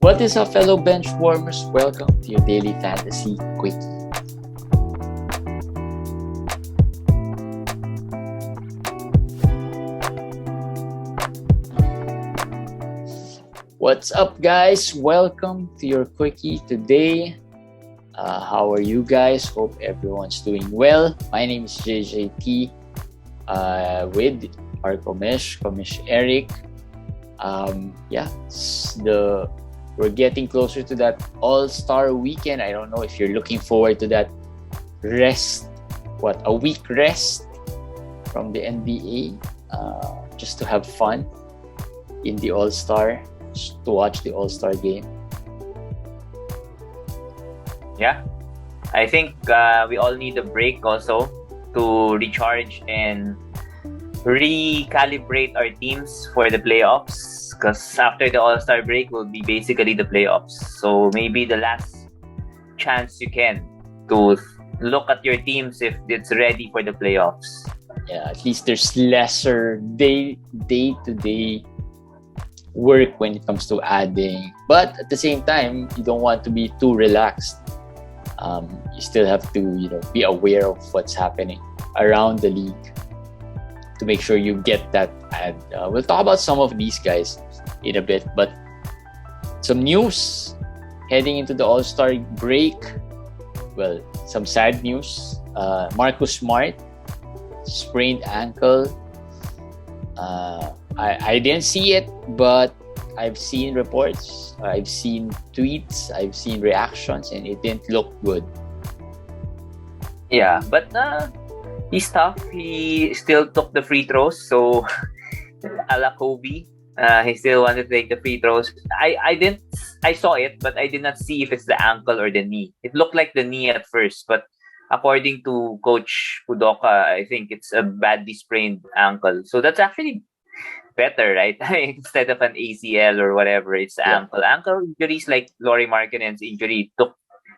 What is up, fellow bench warmers? Welcome to your daily fantasy quickie. What's up, guys? Welcome to your quickie today. How are you guys? Hope everyone's doing well. My name is JJT with our Komish Eric. We're getting closer to that All-Star weekend. I don't know if you're looking forward to that a week rest from the NBA, just to have fun in the All-Star, just to watch the All-Star game. Yeah, I think we all need a break also to recharge and recalibrate our teams for the playoffs, because after the All-Star break will be basically the playoffs. So maybe the last chance you can to look at your teams if it's ready for the playoffs. Yeah, at least there's lesser day-to-day work when it comes to adding. But at the same time, you don't want to be too relaxed. You still have to, be aware of what's happening around the league to make sure you get that ad. We'll talk about some of these guys in a bit, but some news heading into the All-Star break. Well, some sad news. Marcus Smart sprained ankle. I didn't see it, but I've seen reports, I've seen tweets, I've seen reactions, and it didn't look good. Yeah, but he's tough. He still took the free throws, so a la Kobe, he still wanted to take the free throws. I saw it, but I did not see if it's the ankle or the knee. It looked like the knee at first, but according to Coach Pudoka, I think it's a badly sprained ankle. So that's actually better, right? Instead of an ACL or whatever, it's ankle. Ankle injuries like Lauri Markkanen's injury,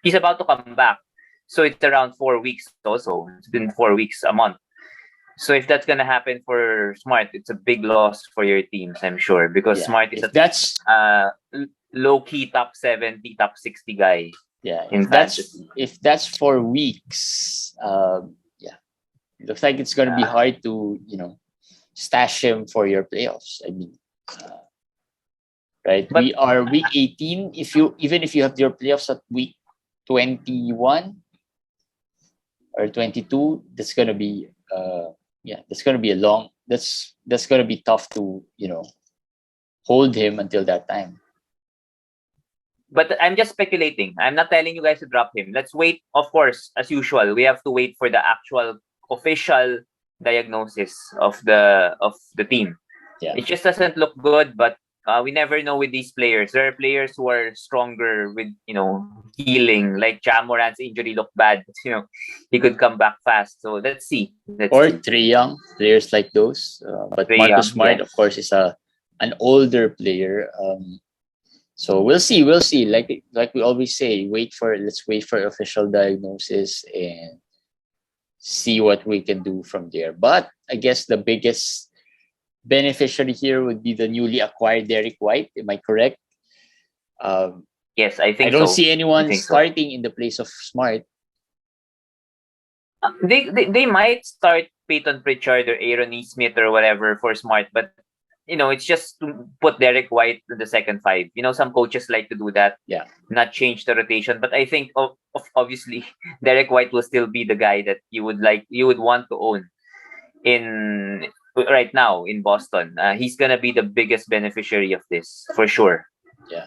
he's about to come back. So it's around 4 weeks also. It's been 4 weeks, a month. So if that's going to happen for Smart, it's a big loss for your teams, I'm sure. Because Smart is low-key top 70, top 60 guy. Yeah, if that's 4 weeks, it looks like it's going to be hard to, stash him for your playoffs. I mean, right? But we are week 18. Even if you have your playoffs at week 21 or 22, that's going to be that's going to be that's going to be tough to hold him until that time. But I'm just speculating. I'm not telling you guys to drop him. Let's wait. Of course, as usual, we have to wait for the actual official diagnosis of the team. Yeah. It just doesn't look good, but we never know with these players. There are players who are stronger with healing. Like Ja Morant's injury looked bad. He could come back fast. So let's see. Trae Young, players like those. But Marcus Smart, of course, is an older player. So we'll see. Like we always say, let's wait for official diagnosis and see what we can do from there. But I guess the biggest beneficiary here would be the newly acquired Derek White. Am I correct? Yes, I think I don't see anyone starting in the place of Smart. They might start Peyton Pritchard or Aaron Nesmith or whatever for Smart, but it's just to put Derek White in the second five. Some coaches like to do that. Yeah. Not change the rotation. But I think obviously Derek White will still be the guy that you would want to own right now in Boston. He's gonna be the biggest beneficiary of this for sure. Yeah.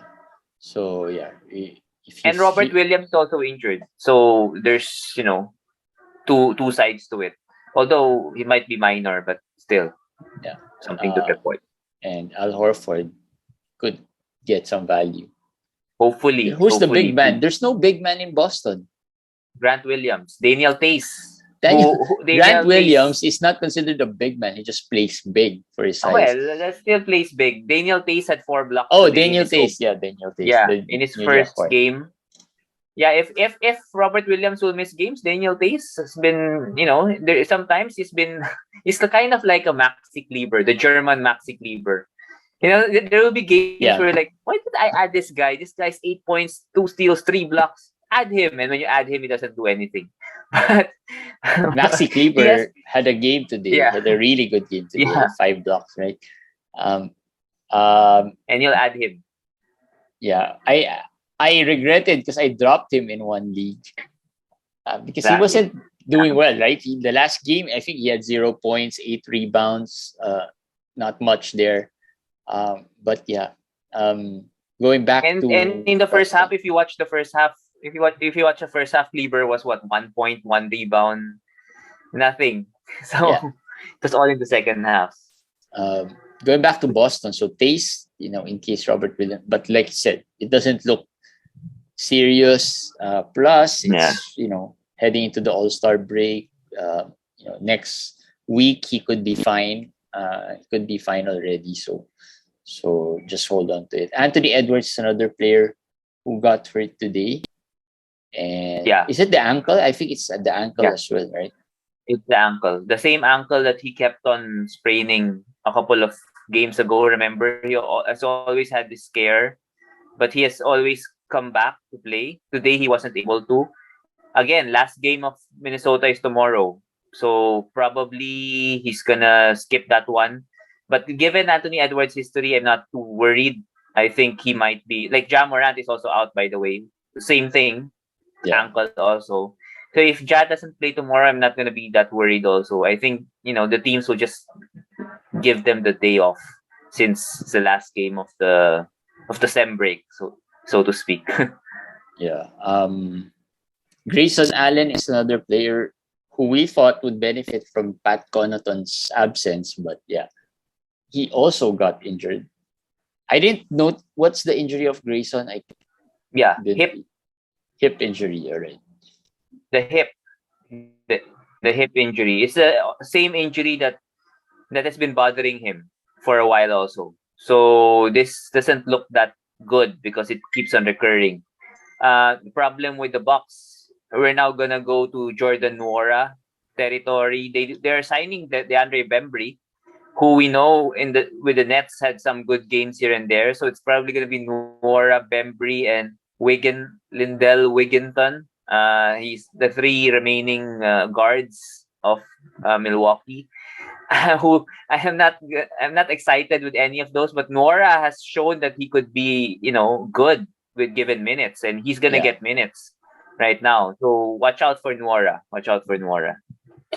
So and Robert Williams is also injured. So there's two sides to it. Although he might be minor, but still something to report. And Al Horford could get some value. Hopefully. Who's the big man? There's no big man in Boston. Grant Williams. Daniel Tays. Grant Williams is not considered a big man. He just plays big for his size. Well, that still plays big. Daniel Tays had 4 blocks. Oh, Daniel Tays. Yeah, Daniel Tays. Yeah, in his first game. Yeah, if Robert Williams will miss games, Daniel Tays has been, sometimes he's the kind of like a Maxi Kleber, the German Maxi Kleber. There will be games Yeah. where like, why did I add this guy? This guy's 8 points, 2 steals, 3 blocks. Add him, and when you add him, he doesn't do anything. But Maxi he has, Kleber had a game today. yeah, Had a really good game today. yeah, Had 5 blocks, right? Um, um, and you'll add him. yeah, I regretted because I dropped him in one league because he Exactly. wasn't doing well, right? The last game, I think he had 0 points, 8 rebounds, not much there. But yeah, going back And to in the first half, Boston. if you watch the first half, if you watch the first half, Kleber was what, 1 point, 1 rebound, nothing. So Yeah, it was all in the second half. going back to Boston. So Taste, in case Robert Williams, but like you said, it doesn't look serious. Plus, Yeah. it's heading into the All-Star break. Next week he could be fine. He could be fine already. So just hold on to it. Anthony Edwards is another player who got hurt today. And Yeah. is it the ankle? I think it's at the ankle Yeah. as well, right? It's the ankle. The same ankle that he kept on spraining a couple of games ago. Remember, he has always had this scare, but he has always come back to play. Today, he wasn't able to. Again, last game of Minnesota is tomorrow. So probably he's gonna skip that one. But given Anthony Edwards' history, I'm not too worried. I think he might be like Ja Morant is also out, by the way. Same thing, Yeah. ankle also. So if Ja doesn't play tomorrow, I'm not gonna be that worried also. I think, the teams will just give them the day off since it's the last game of the sem break, so to speak. Yeah. Grayson Allen is another player who we thought would benefit from Pat Connaughton's absence, but yeah, he also got injured. I didn't note what's the injury of Grayson. I Yeah, did hip injury, all right. the hip, the, the hip injury. It's the same injury that has been bothering him for a while also. So this doesn't look that good because it keeps on recurring. The problem with the Bucks, we're now gonna go to Jordan Nwora territory. They're signing the Andre Bembry, who we know with the Nets had some good games here and there. So it's probably gonna be Nwora, Bembry, and Lindell Wigginton. He's the three remaining guards of Milwaukee. Who I'm not excited with any of those, but Nwora has shown that he could be, good with given minutes, and he's gonna Yeah. get minutes right now. So watch out for Nwora.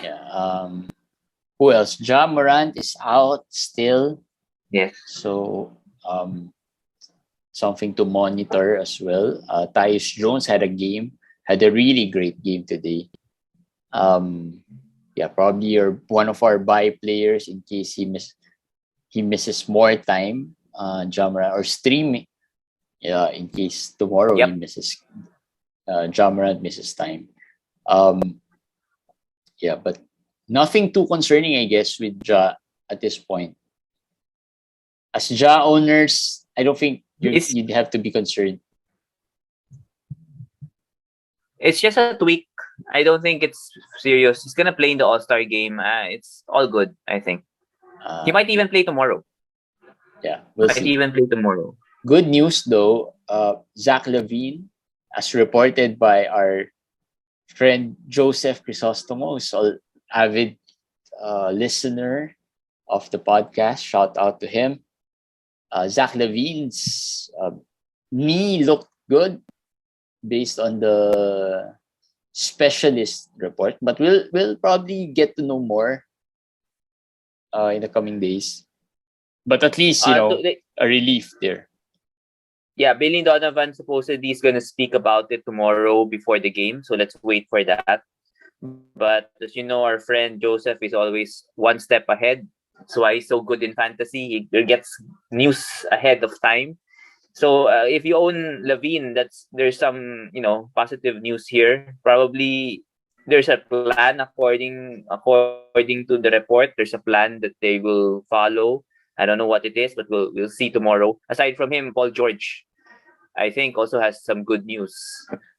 Yeah. Who else? Ja Morant is out still. Yes. So something to monitor as well. Tyus Jones had a really great game today. Yeah, probably one of our buy players in case he misses more time. Ja Morant, or streaming. Yeah, in case tomorrow Yep. he misses. Ja Morant misses time. Yeah, but nothing too concerning, I guess, with Ja at this point. As Ja owners, I don't think you'd have to be concerned. It's just a tweak. I don't think it's serious. He's gonna play in the All-Star game. It's all good, I think. He might even play tomorrow. Yeah, we'll see. Good news though, Zach LaVine, as reported by our friend Joseph Crisostomo, who's an avid listener of the podcast. Shout out to him. Zach LaVine's knee looked good based on the specialist report, but we'll probably get to know more in the coming days. But at least a relief there. Yeah, Billy Donovan supposedly is gonna speak about it tomorrow before the game, so let's wait for that. But as you know, our friend Joseph is always one step ahead. That's why he's so good in fantasy. He gets news ahead of time. So if you own LaVine, there's some positive news here. Probably there's a plan according to the report. There's a plan that they will follow. I don't know what it is, but we'll see tomorrow. Aside from him, Paul George, I think, also has some good news.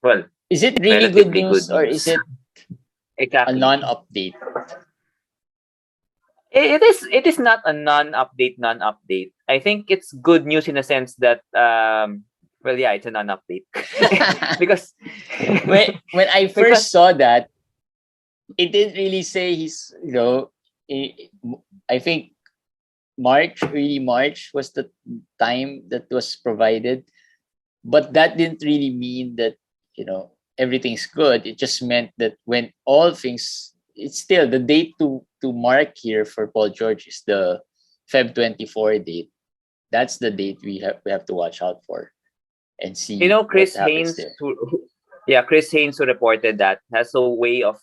Well, is it really good news or is it exactly a non-update? It is not a non-update. I think it's good news in a sense that well, yeah, it's a non-update because when I first saw that, it didn't really say he's, I think early March was the time that was provided, but that didn't really mean that, everything's good. It just meant that when all things, it's still the date to mark here for Paul George is the Feb 24 date. That's the date we have to watch out for and see Chris what happens Haynes, there. Chris Haynes, who reported that, has a way of,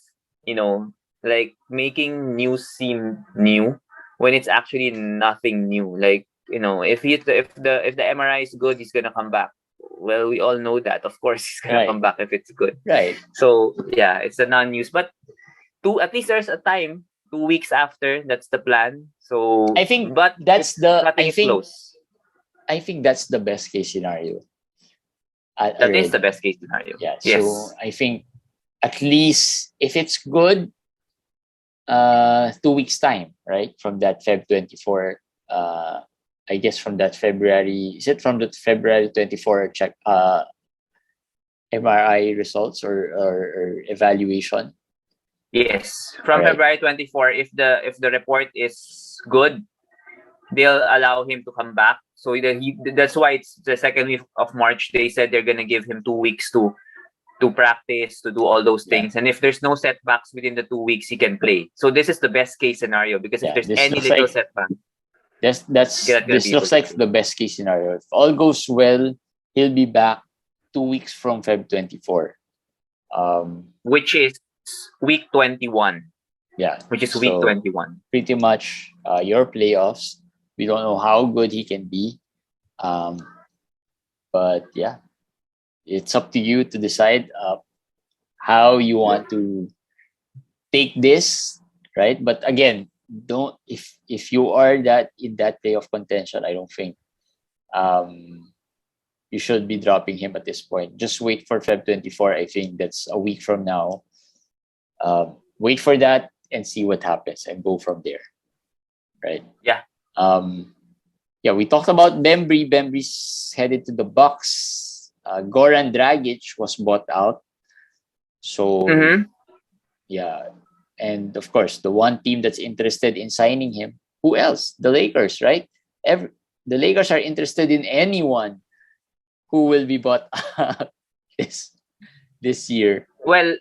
like making news seem new when it's actually nothing new. Like, if the MRI is good, he's gonna come back. Well, we all know that. Of course, he's gonna come back if it's good. Right. So yeah, it's a non-news, but at least there's a time. 2 weeks after, that's the plan. So I think, but that's close. I think that's the best case scenario. That is the best case scenario. Yeah. Yes. So I think at least if it's good, 2 weeks time, right? From that Feb 24, I guess from that February, is it from the February 24 check MRI results or evaluation? Yes, from February 24, if the report is good, they'll allow him to come back. So that's why it's the second week of March. They said they're gonna give him 2 weeks to practice, to do all those things. And if there's no setbacks within the 2 weeks, he can play. So this is the best case scenario, because if there's any little setback, this looks like the best case scenario. If all goes well, he'll be back 2 weeks from Feb 24. Which is week 21. Yeah. Which is week 21. Pretty much your playoffs. We don't know how good he can be. But yeah, it's up to you to decide how you want to take this, right? But again, if you are that in that playoff contention, I don't think you should be dropping him at this point. Just wait for Feb 24. I think that's a week from now. Wait for that and see what happens and go from there. Right? Yeah. We talked about Bembry. Bembry's headed to the Bucks. Goran Dragic was bought out. So, yeah. And of course, the one team that's interested in signing him, who else? The Lakers, right? The Lakers are interested in anyone who will be bought out this year. Well,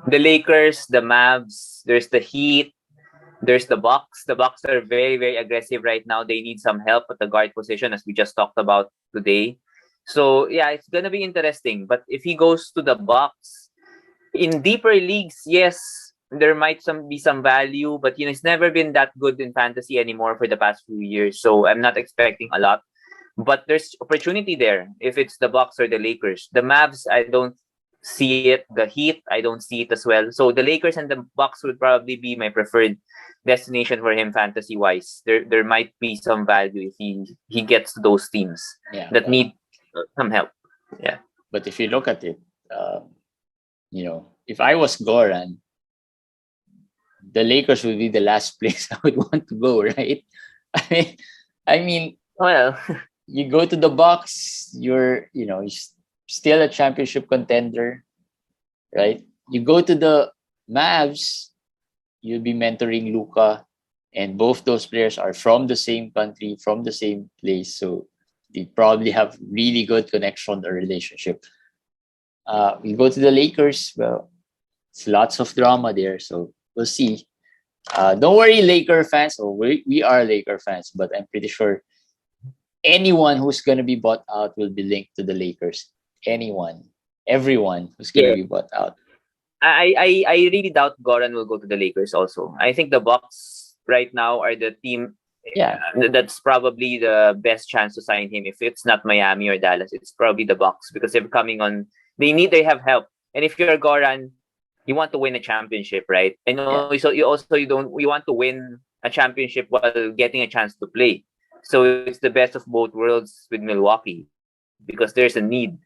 the Lakers, the Mavs, there's the Heat, there's the Bucks. The Bucks are very, very aggressive right now. They need some help at the guard position, as we just talked about today. So yeah, it's gonna be interesting. But if he goes to the Bucks, in deeper leagues, yes, there might be some value, but it's never been that good in fantasy anymore for the past few years. So I'm not expecting a lot. But there's opportunity there if it's the Bucks or the Lakers. The Mavs, I don't see it. The Heat, I don't see it as well. So the Lakers and the Bucks would probably be my preferred destination for him fantasy wise. There might be some value if he gets to those teams that need some help. Yeah. But if you look at it, if I was Goran, the Lakers would be the last place I would want to go, right? I mean, well, you go to the Bucks, you're still a championship contender, right? You go to the Mavs, you'll be mentoring Luka, and both those players are from the same country, from the same place, so they probably have really good connection or relationship. We go to the Lakers, well, it's lots of drama there, so we'll see. Don't worry, Laker fans. We are Laker fans, but I'm pretty sure anyone who's going to be bought out will be linked to the Lakers. Everyone who's going to be bought out. I really doubt Goran will go to the Lakers also. I think the Bucks right now are the team that's probably the best chance to sign him. If it's not Miami or Dallas, it's probably the Bucks, because they're coming on. They have help. And if you're Goran, you want to win a championship, right? And so you want to win a championship while getting a chance to play. So it's the best of both worlds with Milwaukee, because there's a need.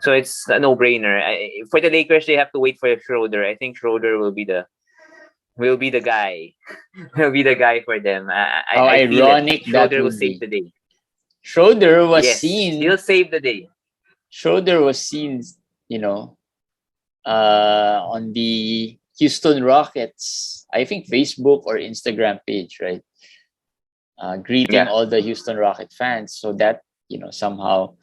So it's a no-brainer. For the Lakers, they have to wait for Schroeder. I think Schroeder will be the guy. Will be the guy for them. How ironic that Schroeder will would save be. the day. Schroeder was Yes, seen. he'll save the day. Schroeder was seen, you know, on the Houston Rockets, I think Facebook or Instagram page, right? Greeting Yeah. all the Houston Rocket fans. So that, somehow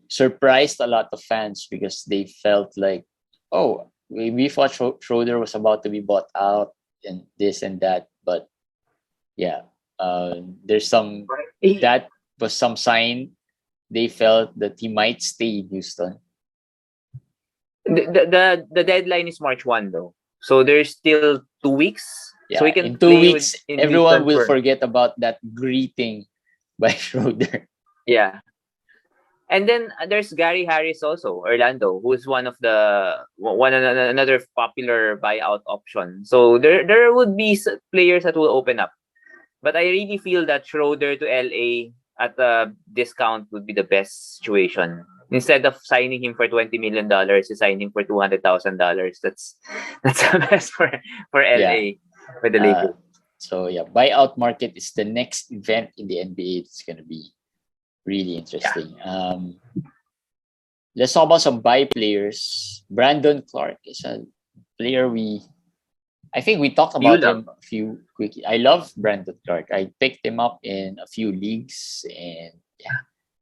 surprised a lot of fans because they felt like, oh, we thought Schroeder was about to be bought out and this and that. But yeah, there's some, that was some sign they felt that he might stay in Houston. The deadline is March 1 though. So there's still 2 weeks. Yeah, so we can in 2 weeks, everyone will forget about that greeting by Schroeder. Yeah. And then there's Gary Harris also, Orlando, who's one of another popular buyout option. So there would be players that will open up. But I really feel that Schroeder to LA at a discount would be the best situation. Instead of signing him for $20 million, you sign him for $200,000. That's the best for LA, for the Lakers. So yeah, buyout market is the next event in the NBA. It's going to be really interesting. Yeah. Let's talk about some buy players. Brandon Clark is a player I think we talked about him a few quickly. I love Brandon Clark. I picked him up in a few leagues and yeah,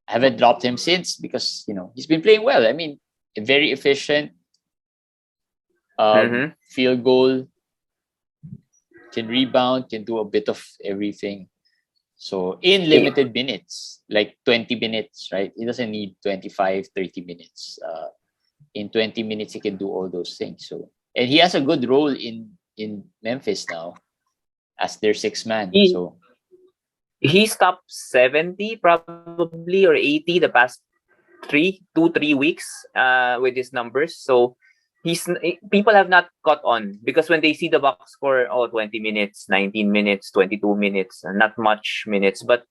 I haven't dropped him since because, he's been playing well. I mean, very efficient, field goal, can rebound, can do a bit of everything. So in limited minutes, like 20 minutes, right? He doesn't need 25, 30 minutes. In 20 minutes, he can do all those things. So, and he has a good role in Memphis now as their sixth man. So he's top 70 probably or 80 the past 3 weeks with his numbers. So people have not caught on because when they see the box score, 20 minutes, 19 minutes, 22 minutes, not much minutes, but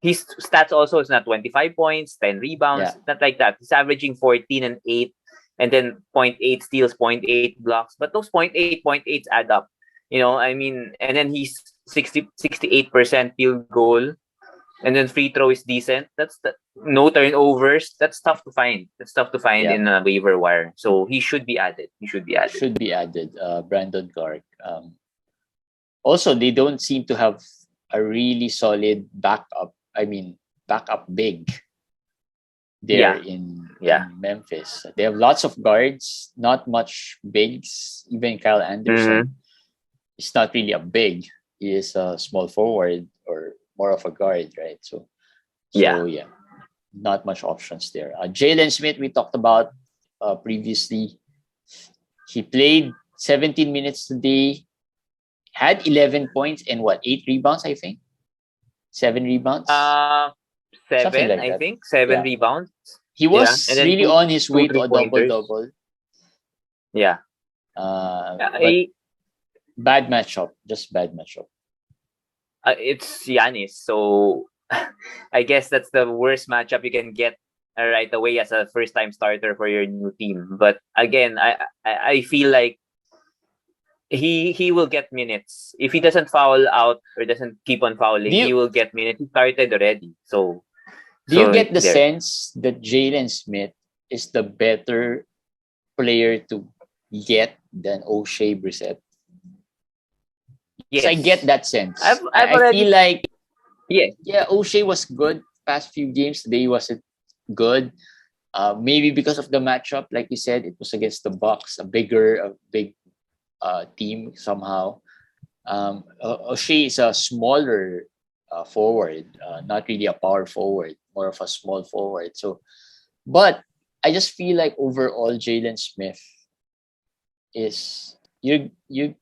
his stats also is not 25 points, 10 rebounds, not like that. He's averaging 14 and 8 and then 0.8 steals, 0.8 blocks, but those 0.8 add up. I mean, and then he's 68% field goal, and then free throw is decent. That's no turnovers. That's tough to find. In a waiver wire. So he should be added. Brandon Clark. Also, they don't seem to have a really solid backup. I mean, backup big there in Memphis. They have lots of guards, not much bigs. Even Kyle Anderson is not really a big. He is a small forward or more of a guard, right? So not much options there. Jalen Smith, we talked about previously. He played 17 minutes today, had 11 points and 8 rebounds, I think? 7 rebounds? 7, like I think. 7 rebounds. He was really on his way to a double-double. Yeah. Bad matchup. Just bad matchup. It's Giannis, so I guess that's the worst matchup you can get right away as a first-time starter for your new team. But again, I feel like he will get minutes if he doesn't foul out or doesn't keep on fouling. He will get minutes. He started already, so. Do you get the sense that Jalen Smith is the better player to get than O'Shea Brissett? Yes. So I get that sense. I feel like O'Shea was good past few games. Today wasn't good. Maybe because of the matchup, like you said, it was against the Bucks, a big team somehow. O'Shea is a smaller forward, not really a power forward, more of a small forward. So, but I just feel like overall Jalen Smith is you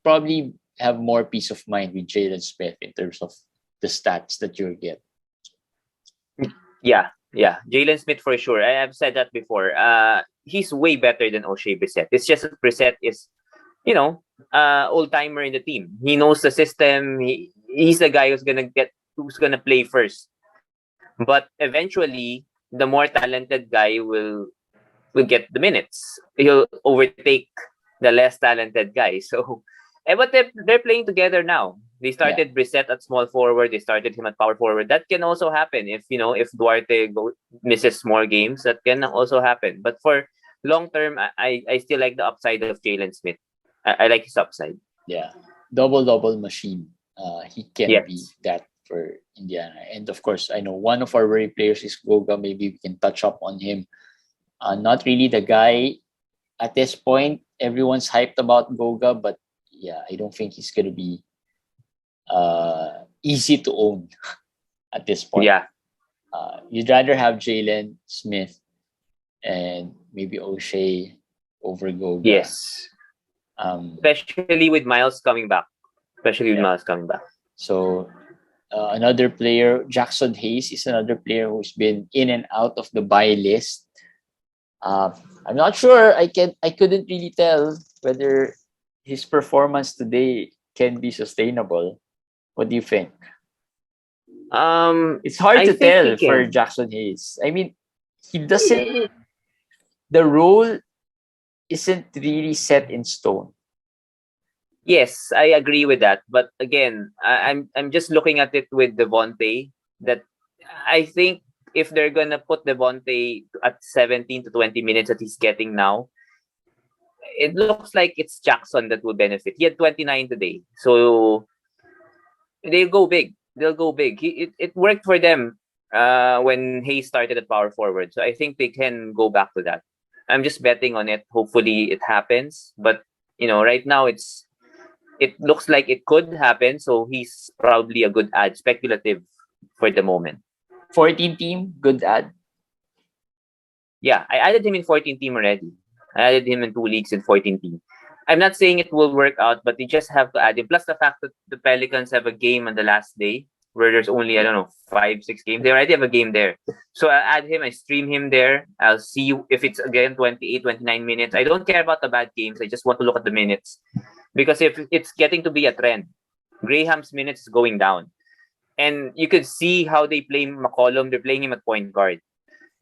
probably have more peace of mind with Jalen Smith in terms of the stats that you'll get. Yeah. Jalen Smith for sure. I have said that before. He's way better than O'Shea Brissett. It's just that Brissett is, old timer in the team. He knows the system. He's the guy who's gonna play first. But eventually, the more talented guy will get the minutes. He'll overtake the less talented guy. So But they're playing together now. They started Brissett at small forward. They started him at power forward. That can also happen if if Duarte misses more games. That can also happen. But for long term, I still like the upside of Jalen Smith. I like his upside. Yeah, double machine. He can be Yes. that for Indiana. And of course, I know one of our worry players is Goga. Maybe we can touch up on him. Not really the guy at this point. Everyone's hyped about Goga, but yeah, I don't think he's gonna be easy to own at this point. Yeah. You'd rather have Jalen Smith and maybe O'Shea over Goga. Yes. Especially with Miles coming back. So another player, Jackson Hayes, is another player who's been in and out of the buy list. I'm not sure. I couldn't really tell whether his performance today can be sustainable. What do you think? It's hard to tell for Jackson Hayes. I mean, he doesn't. The role isn't really set in stone. Yes, I agree with that. But again, I'm just looking at it with Devontae. That I think if they're gonna put Devontae at 17 to 20 minutes that he's getting now, it looks like it's Jackson that will benefit. He had 29 today, so they'll go big. It worked for them when Hayes started at power forward. So I think they can go back to that. I'm just betting on it. Hopefully it happens. But right now it looks like it could happen. So he's probably a good ad, speculative for the moment. 14 team, good ad. Yeah, I added him in 14 team already. I added him in 2 leagues in 14 team. I'm not saying it will work out, but you just have to add him. Plus the fact that the Pelicans have a game on the last day where there's only, 5, 6 games. They already have a game there. So I add him, I stream him there. I'll see if it's again 28, 29 minutes. I don't care about the bad games. I just want to look at the minutes. Because if it's getting to be a trend, Graham's minutes is going down. And you could see how they play McCollum. They're playing him at point guard.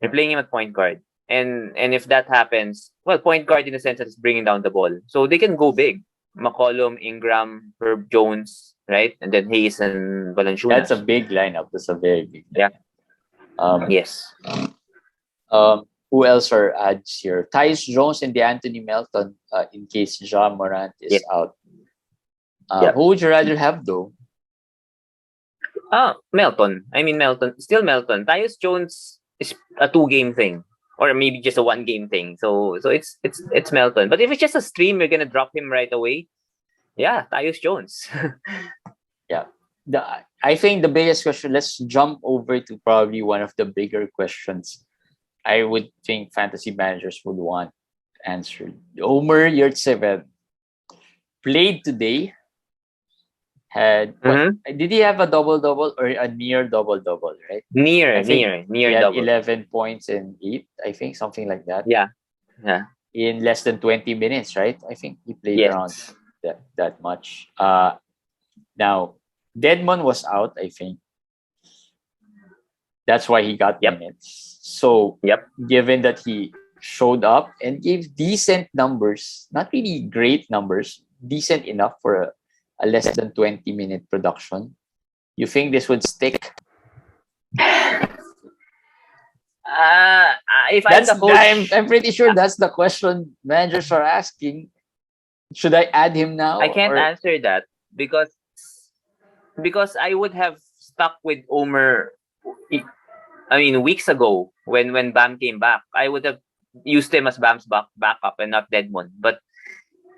And if that happens, well, point guard in the sense that it's bringing down the ball. So they can go big. McCollum, Ingram, Herb Jones, right? And then Hayes and Valanciunas. That's a big lineup. That's a very big lineup. Yeah. Yes. Who else are ads here? Tyus Jones and DeAnthony Melton in case Ja Morant is out. Who would you rather have though? Melton. Still Melton. Tyus Jones is a 2-game thing. Or maybe just a 1-game thing. So it's Melton. But if it's just a stream, you're gonna drop him right away. Yeah, Tyus Jones. Yeah. I think the biggest question, let's jump over to probably one of the bigger questions I would think fantasy managers would want answered. Omer Yurtseven played today. Did he have a double-double or a near double-double, right? Near he had double. 11 points and 8, I think, something like that. Yeah. In less than 20 minutes, right? I think he played around that much. Now, Dedmon was out, I think. That's why he got minutes. So, given that he showed up and gave decent numbers, not really great numbers, decent enough for a less than 20-minute production, you think this would stick? If I'm the coach, I'm pretty sure that's the question managers are asking. Should I add him now? I can't answer that because I would have stuck with Omer. Weeks ago when Bam came back, I would have used him as Bam's backup and not Dedmon. But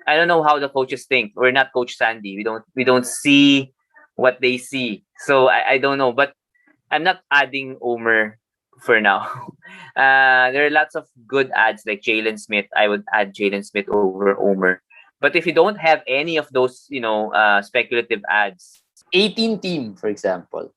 I don't know how the coaches think. We're not Coach Sandy. We don't see what they see. So I don't know. But I'm not adding Omer for now. There are lots of good ads like Jalen Smith. I would add Jalen Smith over Omer. But if you don't have any of those, speculative ads, 18 team, for example.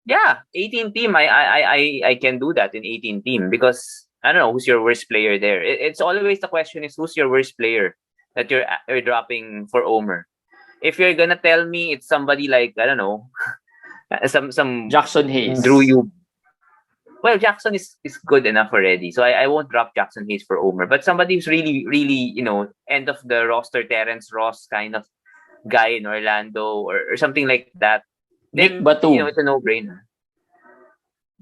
Yeah, 18 team. I can do that in 18 team because I don't know who's your worst player there. It's always the question is who's your worst player that you're dropping for Omer. If you're gonna tell me it's somebody like I don't know, some Jackson Hayes. Well, Jackson is good enough already, so I won't drop Jackson Hayes for Omer. But somebody who's really, really, end of the roster, Terrence Ross kind of guy in Orlando or something like that, Nick then Batum. it's a no-brainer.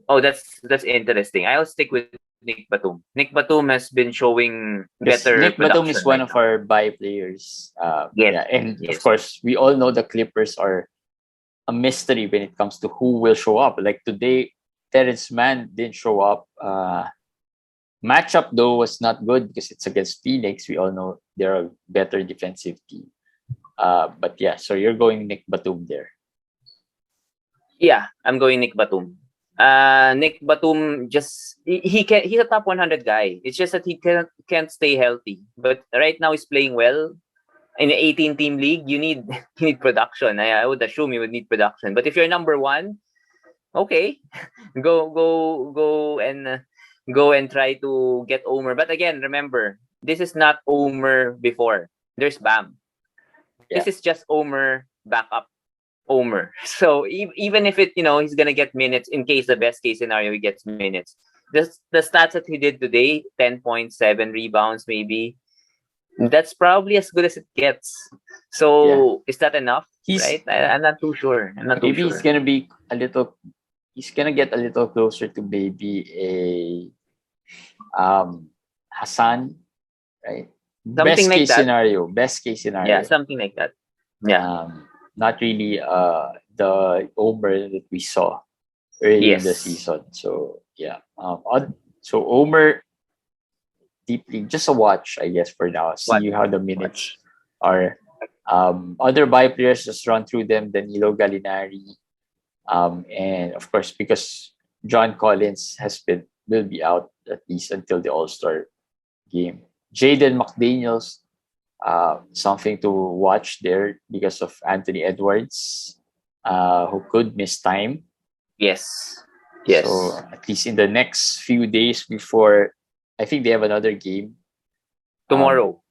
Oh, that's interesting. I'll stick with Nick Batum. Nick Batum has been showing Because better Nick Batum production is one right of now. our buy players. Yes, Yeah, and of yes. course, we all know the Clippers are a mystery when it comes to who will show up. Like today, Terrence Mann didn't show up. Matchup though was not good because it's against Phoenix. We all know they're a better defensive team. But yeah, so you're going Nick Batum there. Yeah, I'm going Nick Batum. Nick Batum he's a top 100 guy. It's just that he can't stay healthy. But right now he's playing well. In an 18 team league, you need you need production. I would assume you would need production. But if you're number one, okay, go and try to get Omer. But again, remember, this is not Omer before. There's Bam. Yeah. This is just Omer backup Omer. So even if he's gonna get minutes in case the best case scenario he gets minutes. The stats that he did today, 10.7 rebounds maybe. That's probably as good as it gets. So is that enough? Right? I'm not too sure. Maybe he's gonna be a little. He's gonna get a little closer to maybe a Hassan, right? Something Best like case that. scenario. Best case scenario. Yeah, something like that. Yeah. Not really the Omer that we saw early in the season. So yeah. So Omer deeply just a watch, I guess, for now. See how the minutes are. Other buy players, just run through them. Danilo Gallinari, and of course, because John Collins will be out at least until the All-Star game. Jaden McDaniels, something to watch there because of Anthony Edwards, who could miss time. Yes. So at least in the next few days before, I think they have another game tomorrow.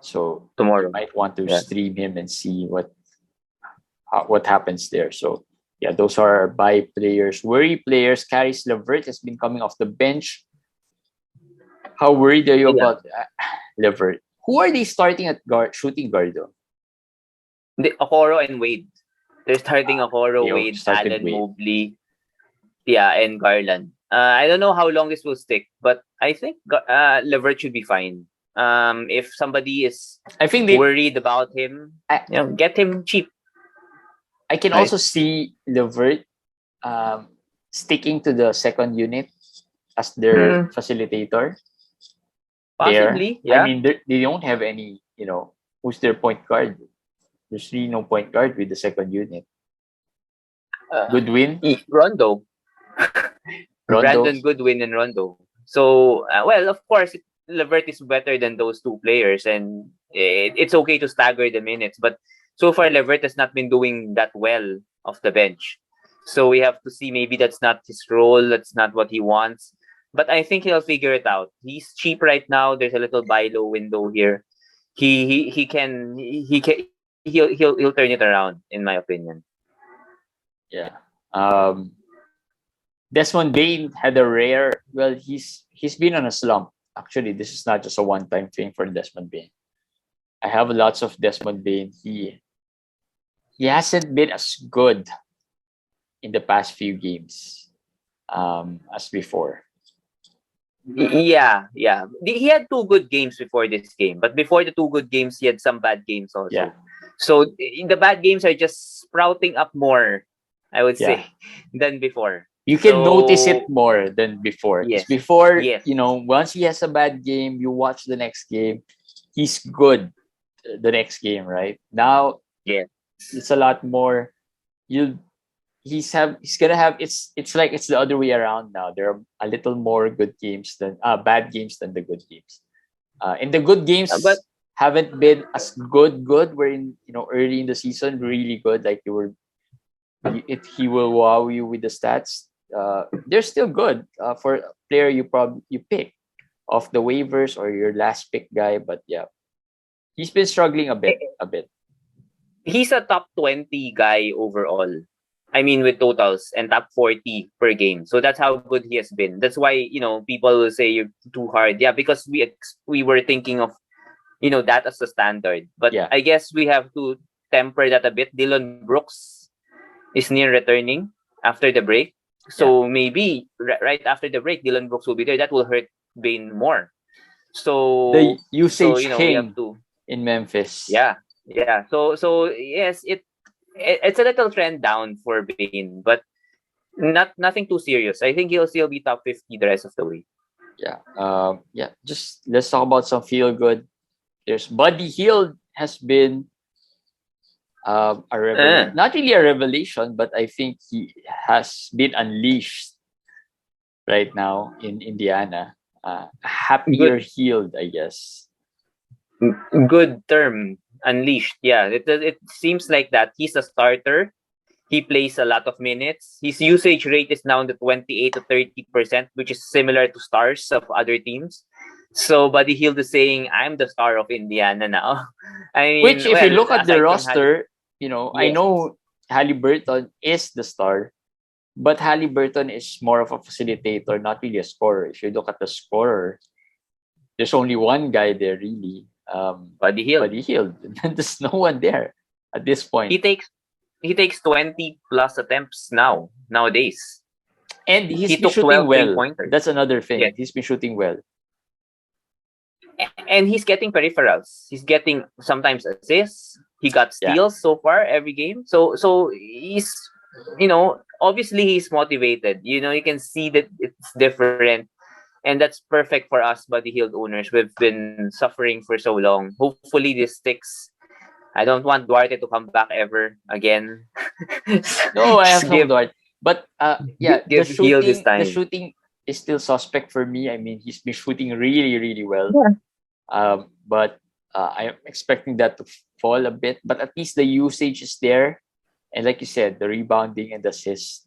So tomorrow you might want to stream him and see what happens there. So yeah, those are our buy players. Worry players. Caris Levert has been coming off the bench. How worried are you about Levert? Who are they starting at shooting guard though? Okoro and Wade. They're starting Okoro, Wade, Allen, Mobley, and Garland. I don't know how long this will stick, but I think Levert should be fine. If somebody is worried about him, get him cheap. I can also see Levert sticking to the second unit as their facilitator. Possibly, I mean, they don't have any, who's their point guard? There's really no point guard with the second unit. Goodwin? Rondo. Brandon Goodwin and Rondo. So, of course, Levert is better than those two players, and it's okay to stagger the minutes. But so far, Levert has not been doing that well off the bench. So we have to see, maybe that's not his role. That's not what he wants. But I think he'll figure it out. He's cheap right now. There's a little buy low window here. He'll turn it around, in my opinion. Yeah. Desmond Bane had a rare. Well, he's been on a slump. Actually, this is not just a one-time thing for Desmond Bane. I have lots of Desmond Bane. He hasn't been as good in the past few games as before. Yeah. He had 2 good games before this game, but before the 2 good games, he had some bad games also. Yeah. So the bad games are just sprouting up more, I would say, than before. You can notice it more than before. Yes. Before, once he has a bad game, you watch the next game, he's good the next game, right? Now, it's a lot more. He's gonna have it's like it's the other way around now. There are a little more good games than bad games than the good games. And the good games haven't been as good. We're in early in the season, really good. Like if he will wow you with the stats, they're still good for a player you pick off the waivers or your last pick guy. But yeah, he's been struggling a bit. He's a top 20 guy overall. I mean, with totals, and top 40 per game. So that's how good he has been. That's why, people will say you're too hard. Yeah, because we were thinking of, that as the standard. But I guess we have to temper that a bit. Dillon Brooks is near returning after the break. So maybe right after the break, Dillon Brooks will be there. That will hurt Bane more. So the usage we king have to in Memphis. Yeah. So yes, it's a little trend down for Bane, but nothing too serious. I think he'll still be top 50 the rest of the way. Yeah. Just let's talk about some feel good. There's Buddy Hield has been not really a revelation, but I think he has been unleashed right now in Indiana. Happier Hield, I guess. Good term, unleashed. Yeah, it seems like that. He's a starter. He plays a lot of minutes. His usage rate is now in the 28 to 30%, which is similar to stars of other teams. So Buddy Hield is saying, I'm the star of Indiana now. I mean, which, if you look at the roster, yes. I know Haliburton is the star, but Haliburton is more of a facilitator, not really a scorer. If you look at the scorer, there's only one guy there, really. Buddy Hield. There's no one there at this point. He takes 20 plus attempts nowadays. And he's been shooting well. That's another thing. Yes. He's been shooting well. And he's getting peripherals. He's getting sometimes assists. He got steals so far every game. So he's, obviously he's motivated. You can see that it's different. And that's perfect for us, Buddy Hield owners. We've been suffering for so long. Hopefully this sticks. I don't want Duarte to come back ever again. No, I have no Duarte. But the shooting is still suspect for me. I mean, he's been shooting really, really well. Yeah. But I'm expecting that to fall a bit. But at least the usage is there. And like you said, the rebounding and the assists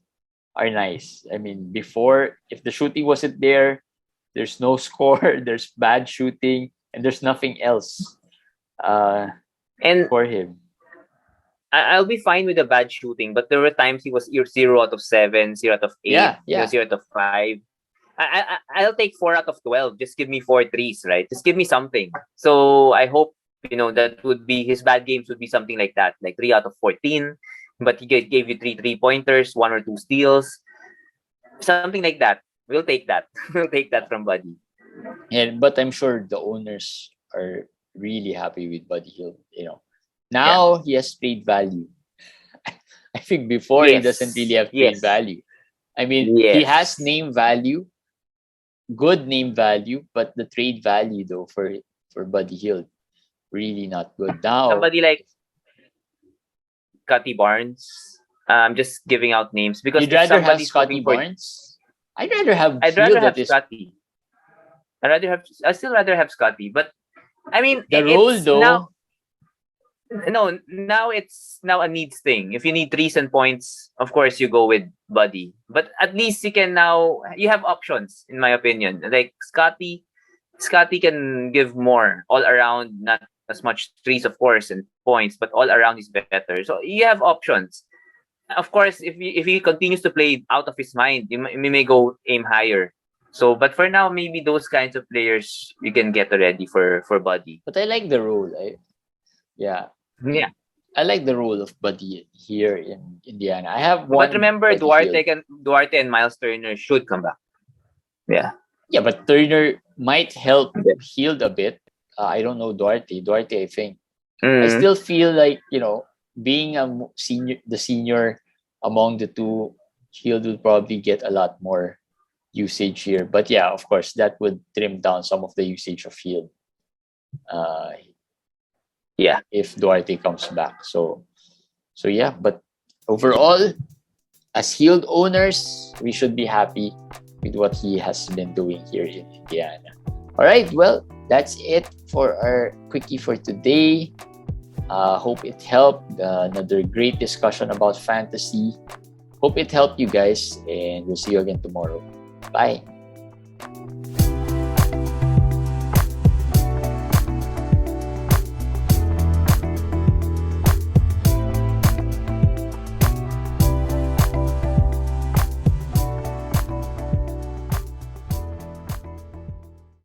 are nice. I mean, before, if the shooting wasn't there, there's no score, there's bad shooting, and there's nothing else. And for him, I'll be fine with the bad shooting, but there were times he was 0 out of 7, 0 out of 8, 0 out of 5. I'll take 4 out of 12. Just give me 4 threes, right? Just give me something. So I hope that would be his bad games would be something like that, like 3 out of 14. But he gave you 3 3-pointers, 1 or 2 steals, something like that. We'll take that. We'll take that from Buddy. But I'm sure the owners are really happy with Buddy Hield. Now he has played value. I think before he doesn't really have played value. I mean, he has name value, good name value, but the trade value though for Buddy Hield, really not good. Now somebody like Scotty Barnes. I'm just giving out names because you'd rather have Scotty Barnes. I'd rather have Scotty. I'd still rather have Scotty, but I mean the role though. Now it's a needs thing. If you need threes and points, of course you go with Buddy. But at least you have options, in my opinion. Like Scotty can give more all around, not as much threes, of course, and points, but all around is better. So you have options. Of course, if he continues to play out of his mind, you may go aim higher. So, but for now, maybe those kinds of players you can get ready for Buddy. But I like the role. I like the role of Buddy here in Indiana. I have one. But remember, Duarte and Miles Turner should come back. Yeah. Yeah, but Turner might help Hield a bit. I don't know Duarte. I think. I still feel like being the senior among the two, Hield will probably get a lot more usage here. But yeah, of course, that would trim down some of the usage of Hield. If Duarte comes back. So yeah, but overall, as Hield owners, we should be happy with what he has been doing here in Indiana. All right, well, that's it for our quickie for today. Hope it helped. Another great discussion about fantasy. Hope it helped you guys, and we'll see you again tomorrow. Bye.